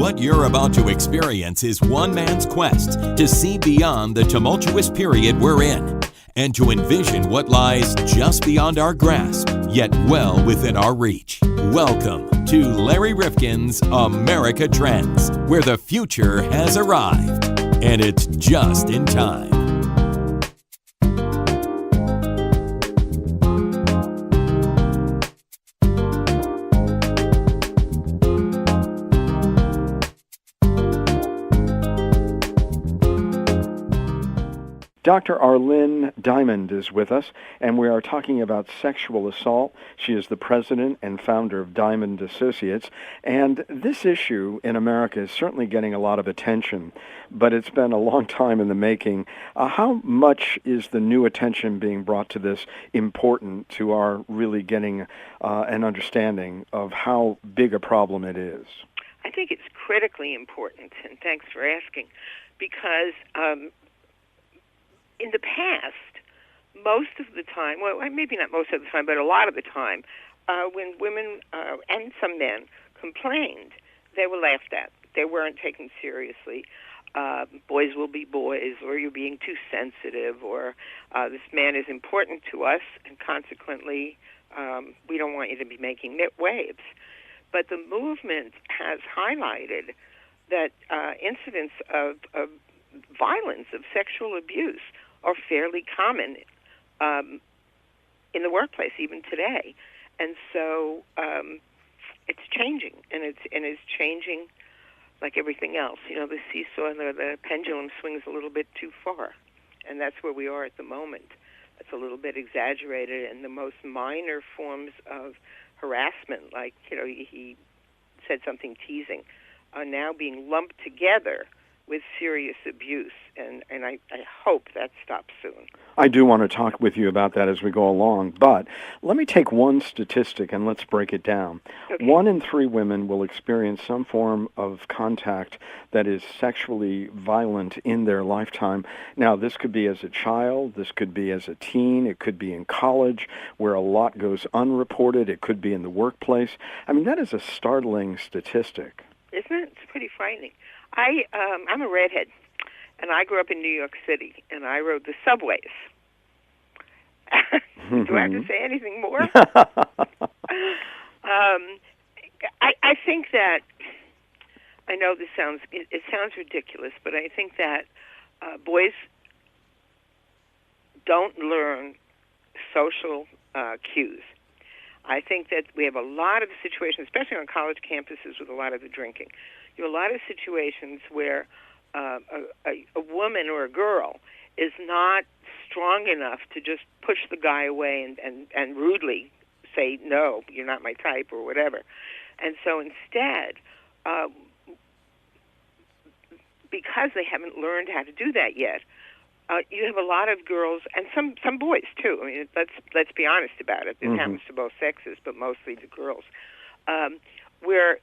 What you're about to experience is one man's quest to see beyond the tumultuous period we're in and to envision what lies just beyond our grasp, yet well within our reach. Welcome to Larry Rifkin's America Trends, where the future has arrived, and it's just in time. Dr. Arlyne Diamond is with us, and we are talking about sexual assault. She is the president and founder of Diamond Associates, and this issue in America is certainly getting a lot of attention, but it's been a long time in the making. How much is the new attention being brought to this important to our really getting an understanding of how big a problem it is? I think it's critically important, and thanks for asking, because in the past, most of the time, well, maybe not most of the time, but a lot of the time, when women and some men complained, they were laughed at. They weren't taken seriously. Boys will be boys, or you're being too sensitive, or this man is important to us, and consequently, we don't want you to be making waves. But the movement has highlighted that incidents of violence, of sexual abuse, are fairly common in the workplace even today, and so it's changing, and it's changing like everything else. You know, the seesaw and the pendulum swings a little bit too far, and that's where we are at the moment. It's a little bit exaggerated, and the most minor forms of harassment, like he said something teasing, are now being lumped together with serious abuse, and I hope that stops soon. I do want to talk with you about that as we go along, but let me take one statistic and let's break it down. Okay. 1 in 3 women will experience some form of contact that is sexually violent in their lifetime. Now, this could be as a child, this could be as a teen, it could be in college, where a lot goes unreported, it could be in the workplace. I mean, that is a startling statistic. Isn't it? It's pretty frightening. I'm a redhead, and I grew up in New York City, and I rode the subways. Do I have to say anything more? I think that, I know this sounds ridiculous, but I think that boys don't learn social cues. I think that we have a lot of situations, especially on college campuses with a lot of the drinking. You have a lot of situations where a woman or a girl is not strong enough to just push the guy away and rudely say, no, you're not my type or whatever. And so instead, because they haven't learned how to do that yet, you have a lot of girls, and some boys too. I mean, let's be honest about it. It happens to both sexes, but mostly to girls, where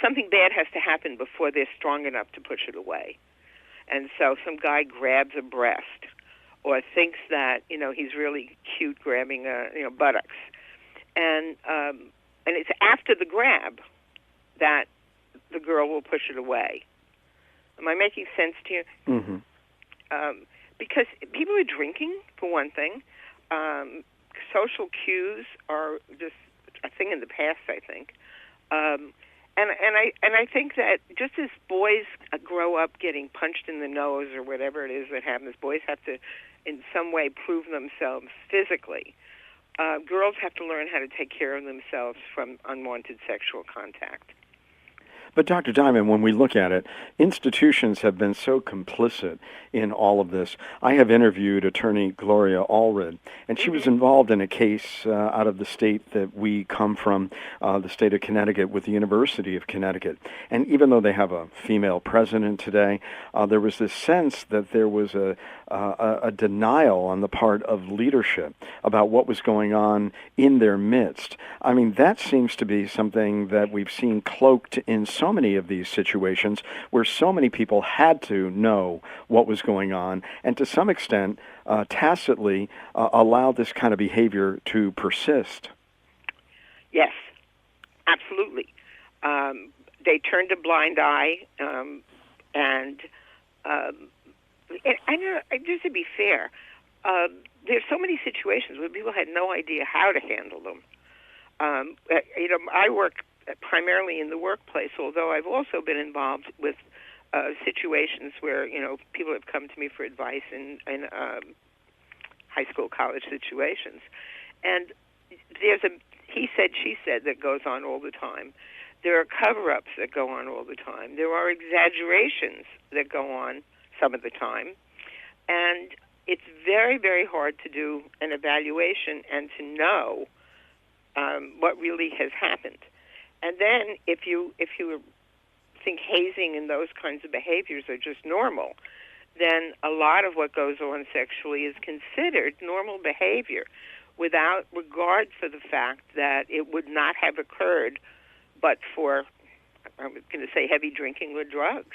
something bad has to happen before they're strong enough to push it away. And so some guy grabs a breast, or thinks that he's really cute grabbing buttocks, and it's after the grab that the girl will push it away. Am I making sense to you? Mm-hmm. Because people are drinking, for one thing. Social cues are just a thing in the past, I think. And I think that just as boys grow up getting punched in the nose or whatever it is that happens, boys have to, in some way, prove themselves physically. Girls have to learn how to take care of themselves from unwanted sexual contact. But Dr. Diamond, when we look at it, institutions have been so complicit in all of this. I have interviewed attorney Gloria Allred, and she was involved in a case out of the state that we come from, the state of Connecticut, with the University of Connecticut. And even though they have a female president today, there was this sense that there was a denial on the part of leadership about what was going on in their midst. I mean, that seems to be something that we've seen cloaked in so many of these situations where so many people had to know what was going on and to some extent tacitly allow this kind of behavior to persist. Yes, absolutely. they turned a blind eye, and I know, just to be fair, there's so many situations where people had no idea how to handle them. I work primarily in the workplace, although I've also been involved with situations where, people have come to me for advice in high school, college situations. And there's a he said, she said that goes on all the time. There are cover-ups that go on all the time. There are exaggerations that go on some of the time. And it's very, very hard to do an evaluation and to know what really has happened. And then if you think hazing and those kinds of behaviors are just normal, then a lot of what goes on sexually is considered normal behavior without regard for the fact that it would not have occurred but for, I was going to say, heavy drinking or drugs.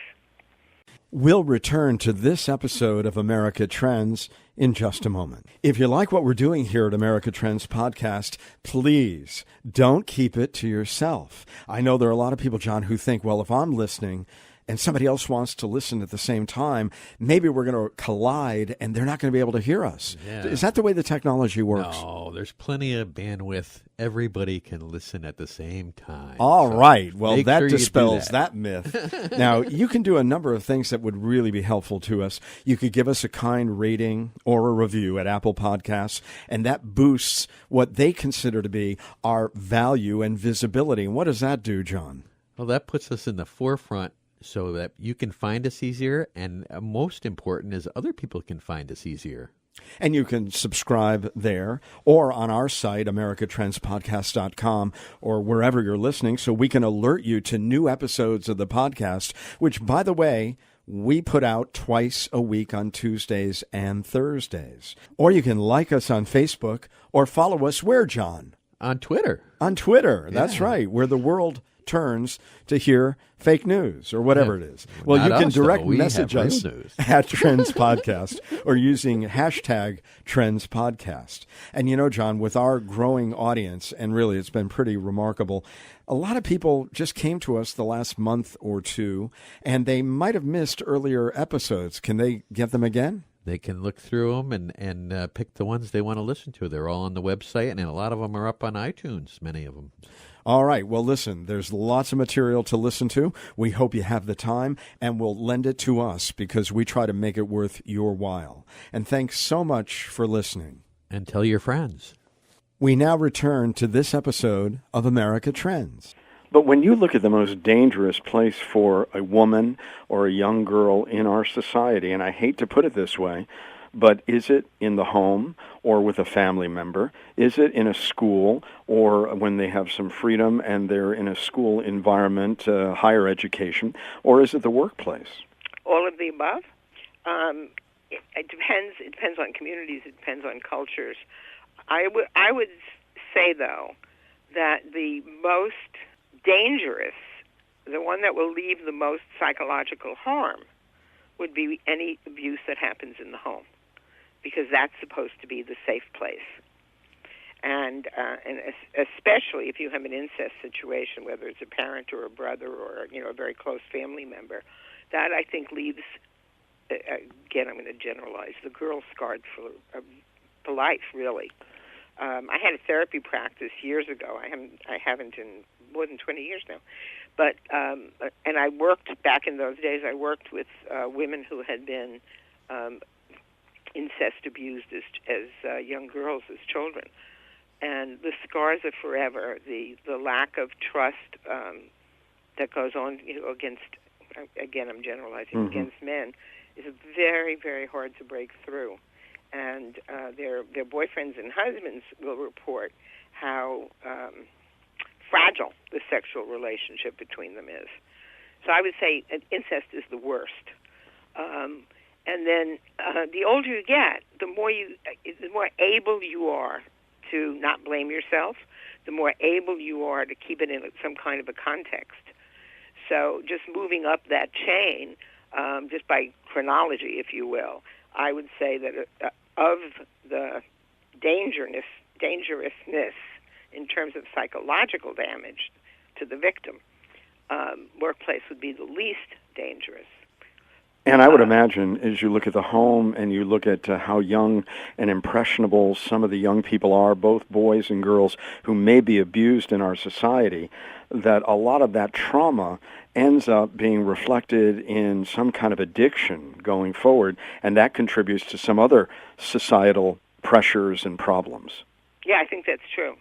We'll return to this episode of America Trends in just a moment. If you like what we're doing here at America Trends Podcast, please don't keep it to yourself. I know there are a lot of people, John, who think, well, if I'm listening and somebody else wants to listen at the same time, maybe we're going to collide and they're not going to be able to hear us. Yeah. Is that the way the technology works? No, there's plenty of bandwidth. Everybody can listen at the same time. All right. Well, that dispels that myth. Now, you can do a number of things that would really be helpful to us. You could give us a kind rating or a review at Apple Podcasts, and that boosts what they consider to be our value and visibility. And what does that do, John? Well, that puts us in the forefront so that you can find us easier, and most important is other people can find us easier. And you can subscribe there or on our site, americatrendspodcast.com, or wherever you're listening, so we can alert you to new episodes of the podcast, which, by the way, we put out twice a week on Tuesdays and Thursdays. Or you can like us on Facebook or follow us where, John? On Twitter. On Twitter. That's right, where the world turns to hear fake news or whatever it is. Well, you can direct message us at Trends Podcast or using hashtag Trends Podcast. And John, with our growing audience, and really it's been pretty remarkable, a lot of people just came to us the last month or two, and they might have missed earlier episodes. Can they get them again? They can look through them and pick the ones they want to listen to. They're all on the website, and a lot of them are up on iTunes, many of them. All right. Well, listen, there's lots of material to listen to. We hope you have the time, and will lend it to us because we try to make it worth your while. And thanks so much for listening. And tell your friends. We now return to this episode of America Trends. But when you look at the most dangerous place for a woman or a young girl in our society, and I hate to put it this way, but is it in the home or with a family member? Is it in a school or when they have some freedom and they're in a school environment, higher education, or is it the workplace? All of the above. It depends. It depends on communities. It depends on cultures. I would say, though, that the most dangerous, the one that will leave the most psychological harm, would be any abuse that happens in the home, because that's supposed to be the safe place. And especially if you have an incest situation, whether it's a parent or a brother or a very close family member, that I think leaves, again, I'm going to generalize, the girl scarred for life, really. I had a therapy practice years ago. I haven't in more than 20 years now. But and I worked, back in those days, I worked with women who had been incest abused as young girls, as children. And the scars are forever. The lack of trust that goes on against, again, I'm generalizing, against men, is very, very hard to break through. And their boyfriends and husbands will report how fragile the sexual relationship between them is. So I would say incest is the worst. And then the older you get, the more able you are to not blame yourself, the more able you are to keep it in some kind of a context. So just moving up that chain, just by chronology, if you will, I would say that of the dangerousness in terms of psychological damage to the victim, workplace would be the least dangerous. And I would imagine, as you look at the home and you look at how young and impressionable some of the young people are, both boys and girls who may be abused in our society, that a lot of that trauma ends up being reflected in some kind of addiction going forward, and that contributes to some other societal pressures and problems. Yeah, I think that's true.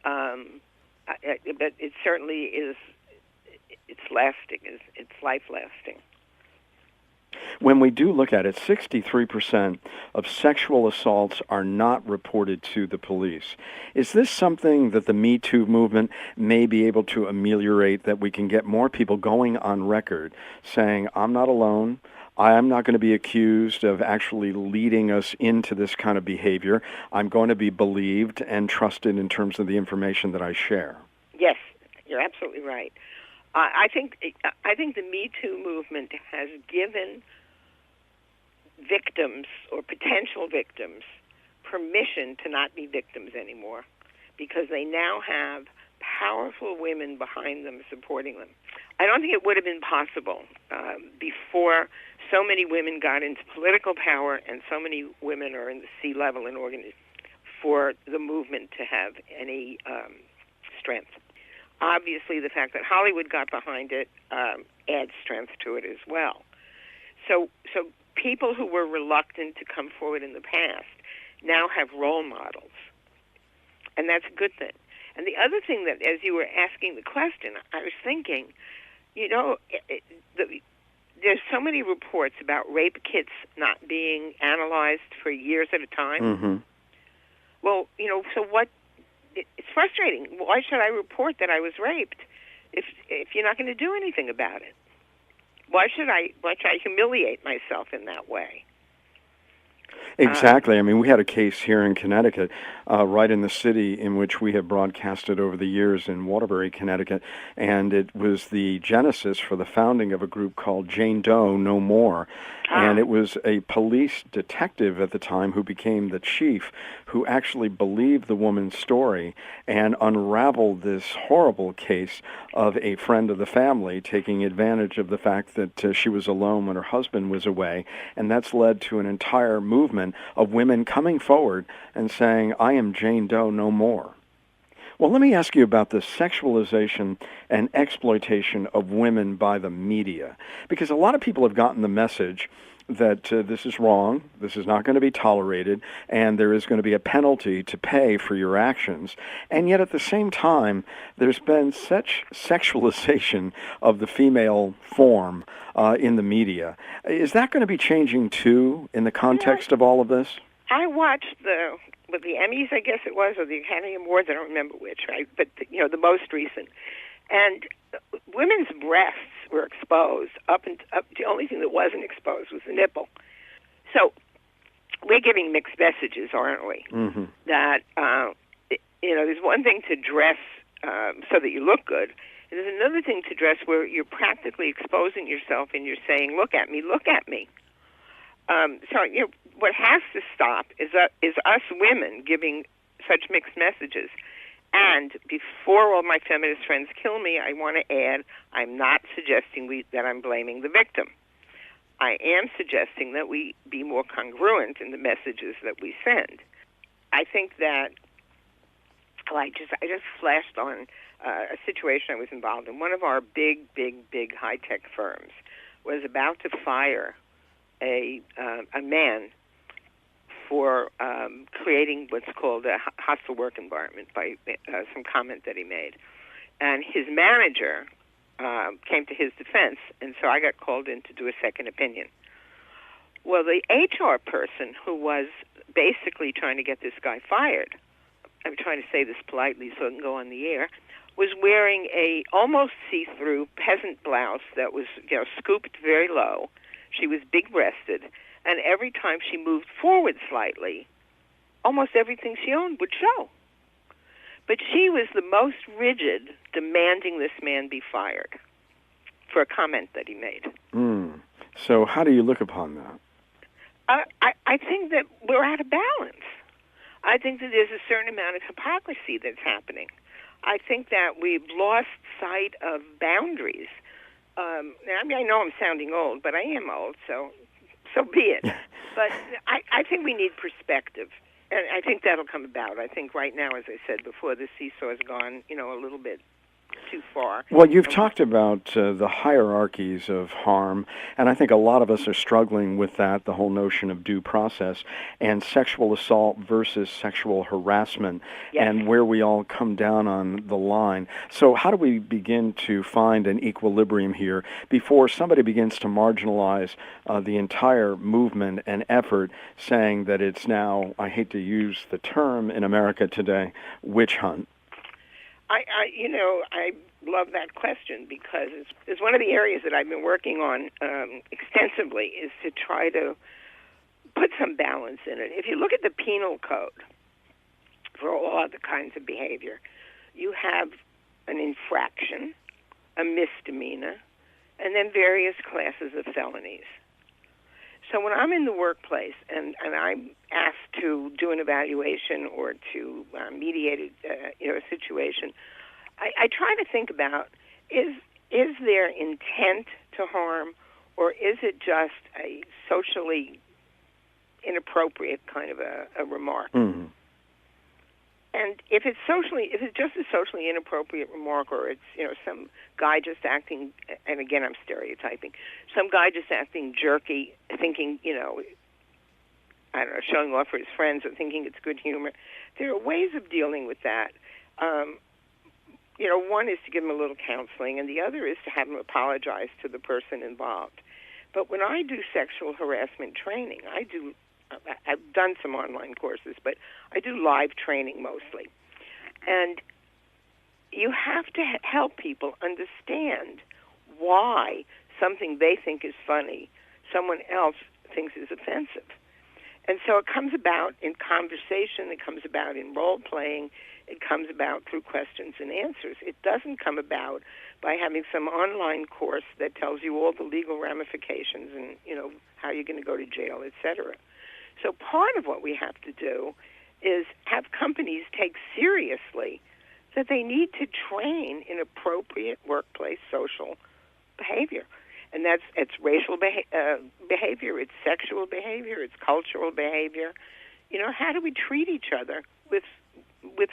But it certainly is, it's lasting, it's life-lasting. When we do look at it, 63% of sexual assaults are not reported to the police. Is this something that the Me Too movement may be able to ameliorate, that we can get more people going on record saying, I'm not alone, I am not going to be accused of actually leading us into this kind of behavior, I'm going to be believed and trusted in terms of the information that I share? Yes, you're absolutely right. I think the Me Too movement has given victims or potential victims permission to not be victims anymore, because they now have powerful women behind them supporting them. I don't think it would have been possible before so many women got into political power and so many women are in the C-level in for the movement to have any strength. Obviously, the fact that Hollywood got behind it adds strength to it as well. So people who were reluctant to come forward in the past now have role models, and that's a good thing. And the other thing that, as you were asking the question, I was thinking, there's so many reports about rape kits not being analyzed for years at a time. Mm-hmm. Well, so what? It's frustrating. Why should I report that I was raped if you're not going to do anything about it? Why should I humiliate myself in that way? Exactly. I mean, we had a case here in Connecticut, right in the city in which we have broadcasted over the years in Waterbury, Connecticut, and it was the genesis for the founding of a group called Jane Doe No More. And it was a police detective at the time who became the chief, who actually believed the woman's story and unraveled this horrible case of a friend of the family taking advantage of the fact that she was alone when her husband was away. And that's led to an entire movement of women coming forward and saying, I am Jane Doe no more. Well, let me ask you about the sexualization and exploitation of women by the media, because a lot of people have gotten the message that this is wrong, this is not going to be tolerated, and there is going to be a penalty to pay for your actions. And yet at the same time, there's been such sexualization of the female form in the media. Is that going to be changing too in the context of all of this? I watched the Emmys, I guess it was, or the Academy Awards, I don't remember which, right? But, the most recent. And women's breasts were exposed. The only thing that wasn't exposed was the nipple. So we're giving mixed messages, aren't we? Mm-hmm. That, there's one thing to dress so that you look good. And there's another thing to dress where you're practically exposing yourself and you're saying, look at me, look at me. What has to stop is us women giving such mixed messages. And before all my feminist friends kill me, I want to add, I'm not suggesting that I'm blaming the victim. I am suggesting that we be more congruent in the messages that we send. I think that, I just flashed on a situation I was involved in. One of our big high-tech firms was about to fire a man for creating what's called a hostile work environment by some comment that he made. And his manager came to his defense, and so I got called in to do a second opinion. Well, the HR person who was basically trying to get this guy fired, I'm trying to say this politely so it can go on the air, was wearing a almost see-through peasant blouse that was scooped very low. She was big-breasted, and every time she moved forward slightly, almost everything she owned would show. But she was the most rigid, demanding this man be fired for a comment that he made. So how do you look upon that? I think that we're out of balance. I think that there's a certain amount of hypocrisy that's happening. I think that we've lost sight of boundaries. I mean, I know I'm sounding old, but I am old, so be it. But I think we need perspective, and I think that'll come about. I think right now, as I said before, the seesaw's gone, a little bit too far. Well, you've talked about the hierarchies of harm, and I think a lot of us are struggling with that, the whole notion of due process, and sexual assault versus sexual harassment, and where we all come down on the line. So how do we begin to find an equilibrium here before somebody begins to marginalize the entire movement and effort, saying that it's now, I hate to use the term in America today, witch hunt? I love that question because it's one of the areas that I've been working on extensively, is to try to put some balance in it. If you look at the penal code for all other kinds of behavior, you have an infraction, a misdemeanor, and then various classes of felonies. So when I'm in the workplace and I'm asked to do an evaluation or to mediate a situation, I try to think about, is there intent to harm, or is it just a socially inappropriate kind of a remark? Mm-hmm. And if it's just a socially inappropriate remark, or it's some guy just acting, and again I'm stereotyping, some guy just acting jerky, thinking I don't know, showing off for his friends or thinking it's good humor. There are ways of dealing with that. One is to give him a little counseling, and the other is to have him apologize to the person involved. But when I do sexual harassment training, I've done some online courses, but I do live training mostly. And you have to help people understand why something they think is funny, someone else thinks is offensive. And so it comes about in conversation, it comes about in role-playing, it comes about through questions and answers. It doesn't come about by having some online course that tells you all the legal ramifications and, how you're going to go to jail, et cetera. So part of what we have to do is have companies take seriously that they need to train in appropriate workplace social behavior. And it's racial behavior, it's sexual behavior, it's cultural behavior. How do we treat each other with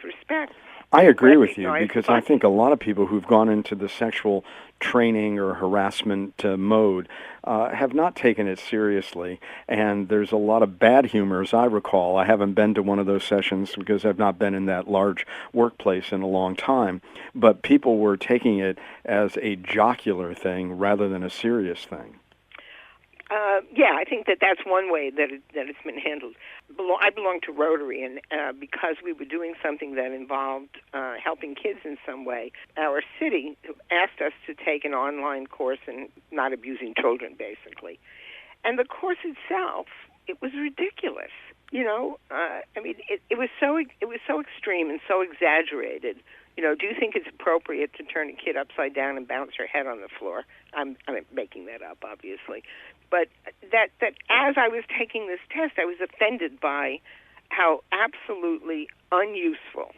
respect? I agree with you, because I think a lot of people who've gone into the sexual training or harassment mode have not taken it seriously, and there's a lot of bad humor, as I recall. I haven't been to one of those sessions because I've not been in that large workplace in a long time, but people were taking it as a jocular thing rather than a serious thing. I think that's one way that it's been handled. I belong to Rotary, and because we were doing something that involved helping kids in some way, our city asked us to take an online course in not abusing children, basically. And the course itself, it was ridiculous. It was so extreme and so exaggerated. Do you think it's appropriate to turn a kid upside down and bounce her head on the floor? I'm making that up, obviously. But that as I was taking this test, I was offended by how absolutely unuseful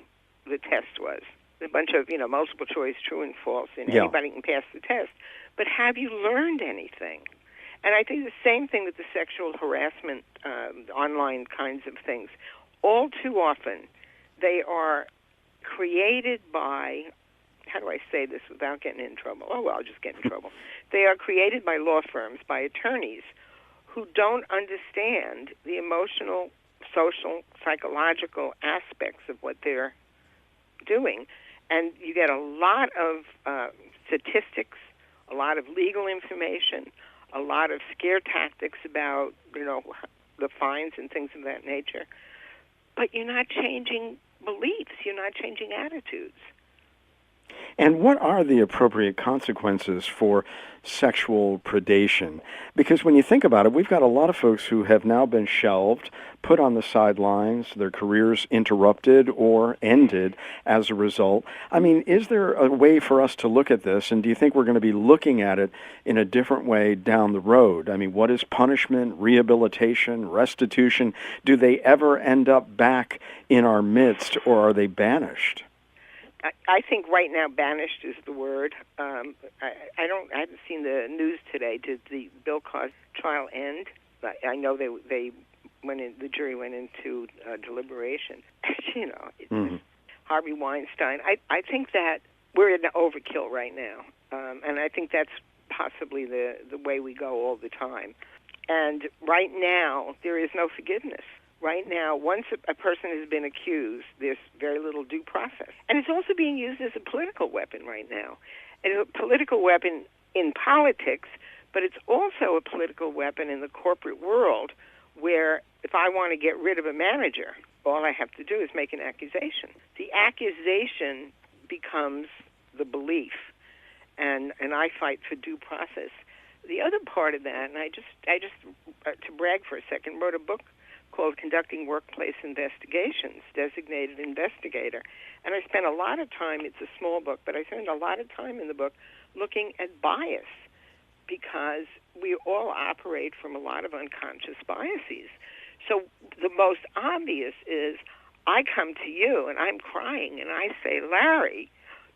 the test was. A bunch of, multiple choice, true and false, and anybody can pass the test. But have you learned anything? And I think the same thing with the sexual harassment, online kinds of things. All too often, they are created by, how do I say this without getting in trouble? Oh, well, I'll just get in trouble. They are created by law firms, by attorneys who don't understand the emotional, social, psychological aspects of what they're doing. And you get a lot of statistics, a lot of legal information, a lot of scare tactics about, the fines and things of that nature. But you're not changing beliefs. You're not changing attitudes. And what are the appropriate consequences for sexual predation? Because when you think about it, we've got a lot of folks who have now been shelved, put on the sidelines, their careers interrupted or ended as a result. I mean, is there a way for us to look at this, and do you think we're going to be looking at it in a different way down the road? I mean, what is punishment, rehabilitation, restitution? Do they ever end up back in our midst, or are they banished? I think right now banished is the word. I haven't seen the news today. Did the Bill Cosby trial end? I know they went in. The jury went into deliberation. Harvey Weinstein. I think that we're in overkill right now, and I think that's possibly the way we go all the time. And right now there is no forgiveness. Right now, once a person has been accused, there's very little due process. And it's also being used as a political weapon right now. It's a political weapon in politics, but it's also a political weapon in the corporate world where if I want to get rid of a manager, all I have to do is make an accusation. The accusation becomes the belief, and I fight for due process. The other part of that, and I just to brag for a second, wrote a book called Conducting Workplace Investigations, Designated Investigator. And I spent a lot of time, it's a small book, but I spent a lot of time in the book looking at bias because we all operate from a lot of unconscious biases. So the most obvious is I come to you and I'm crying and I say, Larry,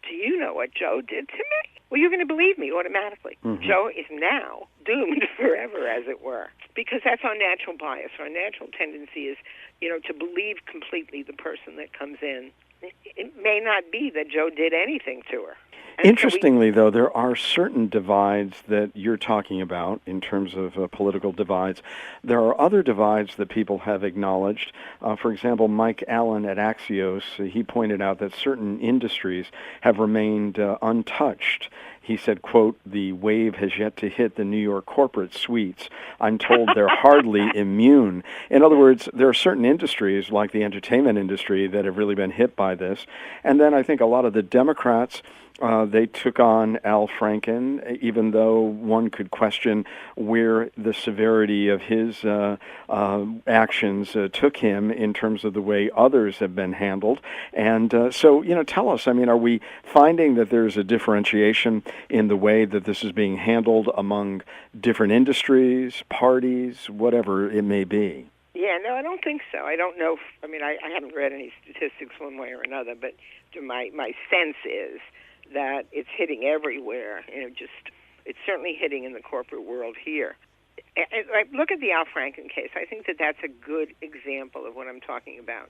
do you know what Joe did to me? Well, you're going to believe me automatically. Mm-hmm. Joe is now doomed forever, as it were, because that's our natural bias. Our natural tendency is, to believe completely the person that comes in. It may not be that Joe did anything to her. And interestingly, though, there are certain divides that you're talking about in terms of political divides. There are other divides that people have acknowledged. For example, Mike Allen at Axios, he pointed out that certain industries have remained untouched. He said, quote, the wave has yet to hit the New York corporate suites. I'm told they're hardly immune. In other words, there are certain industries, like the entertainment industry, that have really been hit by this. And then I think a lot of the Democrats, they took on Al Franken, even though one could question where the severity of his actions took him in terms of the way others have been handled. And so, tell us, are we finding that there's a differentiation in the way that this is being handled among different industries, parties, whatever it may be? Yeah, no, I don't think so. I don't know. I haven't read any statistics one way or another, but my sense is that it's hitting everywhere. It's certainly hitting in the corporate world here. I look at the Al Franken case. I think that that's a good example of what I'm talking about.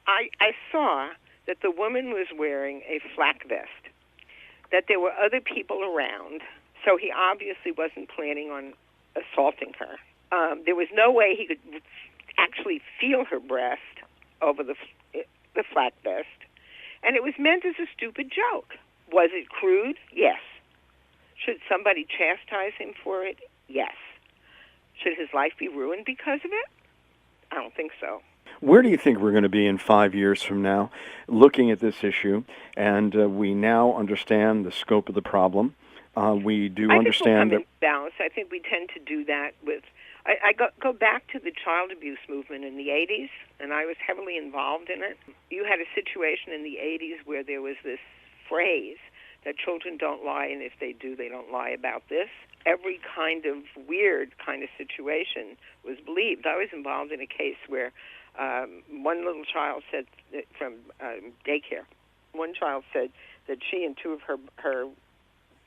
I saw that the woman was wearing a flak vest, that there were other people around, so he obviously wasn't planning on assaulting her. There was no way he could actually feel her breast over the flak vest. And it was meant as a stupid joke. Was it crude? Yes. Should somebody chastise him for it? Yes. Should his life be ruined because of it? I don't think so. Where do you think we're going to be in 5 years from now, looking at this issue? And we now understand the scope of the problem. We do understand that. I think we'll come in balance. I think we tend to do that with. I go back to the child abuse movement in the 80s, and I was heavily involved in it. You had a situation in the 80s where there was this phrase that children don't lie, and if they do, they don't lie about this. Every kind of weird kind of situation was believed. I was involved in a case where one little child said from daycare, one child said that she and two of her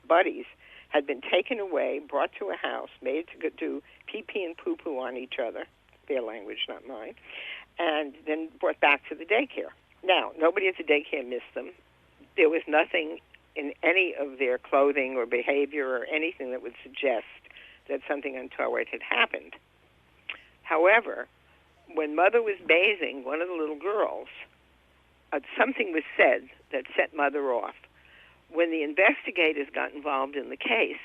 buddies had been taken away, brought to a house, made to do pee-pee and poo-poo on each other, their language, not mine, and then brought back to the daycare. Now, nobody at the daycare missed them. There was nothing in any of their clothing or behavior or anything that would suggest that something untoward had happened. However, when Mother was bathing one of the little girls, something was said that set Mother off. When the investigators got involved in the case,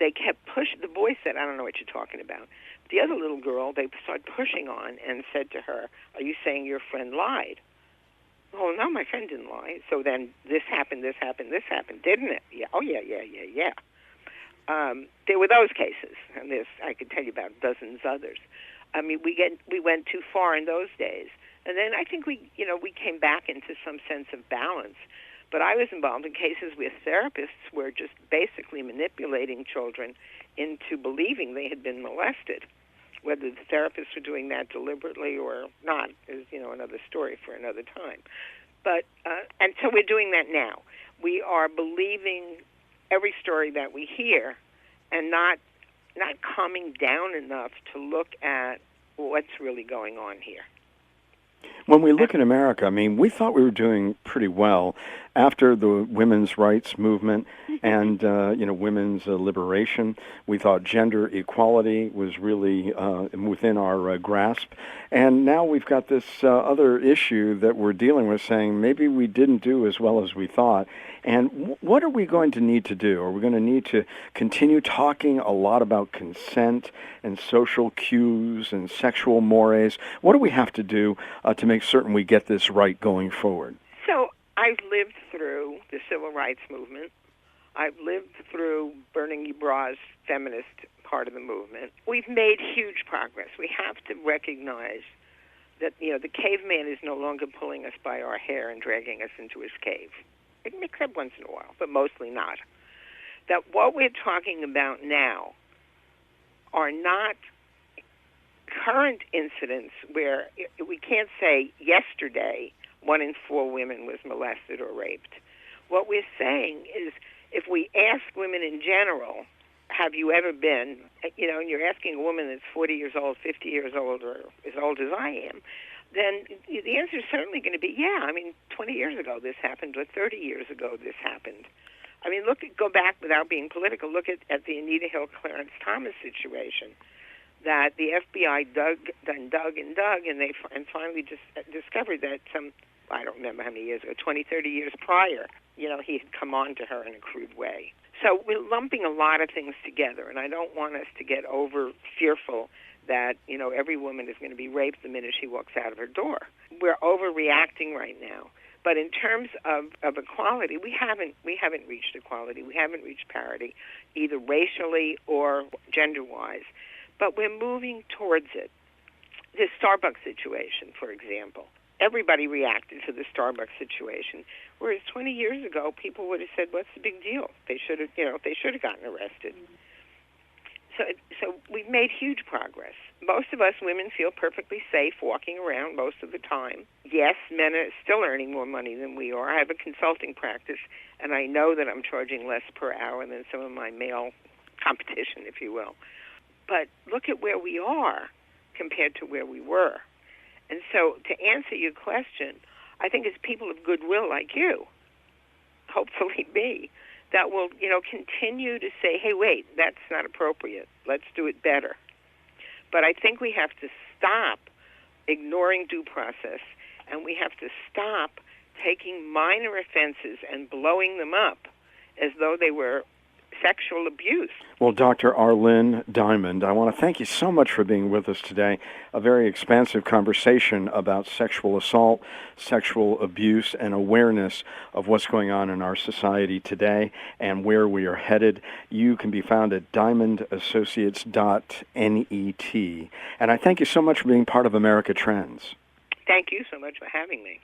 they kept pushing. The boy said, I don't know what you're talking about. The other little girl, they started pushing on and said to her, are you saying your friend lied? Oh, no, my friend didn't lie. So then this happened, didn't it? Yeah. Oh, yeah. There were those cases, and I could tell you about dozens others. We went too far in those days. And then I think we came back into some sense of balance. But I was involved in cases where therapists were just basically manipulating children into believing they had been molested. Whether the therapists were doing that deliberately or not is, another story for another time. But and so we're doing that now. We are believing every story that we hear, and not calming down enough to look at what's really going on here. When we look at America, I mean, we thought we were doing pretty well after the women's rights movement and, women's liberation. We thought gender equality was really within our grasp. And now we've got this other issue that we're dealing with, saying maybe we didn't do as well as we thought. And what are we going to need to do? Are we going to need to continue talking a lot about consent and social cues and sexual mores? What do we have to do to make certain we get this right going forward? So I've lived through the civil rights movement. I've lived through burning your bras feminist part of the movement. We've made huge progress. We have to recognize that, the caveman is no longer pulling us by our hair and dragging us into his cave. Except once in a while, but mostly not. That what we're talking about now are not current incidents where we can't say yesterday 1 in 4 women was molested or raped. What we're saying is if we ask women in general, have you ever been, and you're asking a woman that's 40 years old, 50 years old, or as old as I am, then the answer is certainly going to be, 20 years ago this happened, or 30 years ago this happened. I mean, go back without being political, look at the Anita Hill, Clarence Thomas situation, that the FBI dug, and they finally just discovered that I don't remember how many years ago, 20, 30 years prior, he had come on to her in a crude way. So we're lumping a lot of things together, and I don't want us to get over fearful that, every woman is going to be raped the minute she walks out of her door. We're overreacting right now. But in terms of equality, we haven't reached equality. We haven't reached parity, either racially or gender-wise. But we're moving towards it. The Starbucks situation, for example. Everybody reacted to the Starbucks situation, whereas 20 years ago, people would have said, "What's the big deal?" They should have gotten arrested. So we've made huge progress. Most of us women feel perfectly safe walking around most of the time. Yes, men are still earning more money than we are. I have a consulting practice, and I know that I'm charging less per hour than some of my male competition, if you will. But look at where we are compared to where we were. And so to answer your question, I think it's people of goodwill like you, hopefully me, that will, continue to say, hey, wait, that's not appropriate. Let's do it better. But I think we have to stop ignoring due process, and we have to stop taking minor offenses and blowing them up as though they were sexual abuse. Well, Dr. Arlyne Diamond, I want to thank you so much for being with us today. A very expansive conversation about sexual assault, sexual abuse, and awareness of what's going on in our society today and where we are headed. You can be found at diamondassociates.net. And I thank you so much for being part of America Trends. Thank you so much for having me.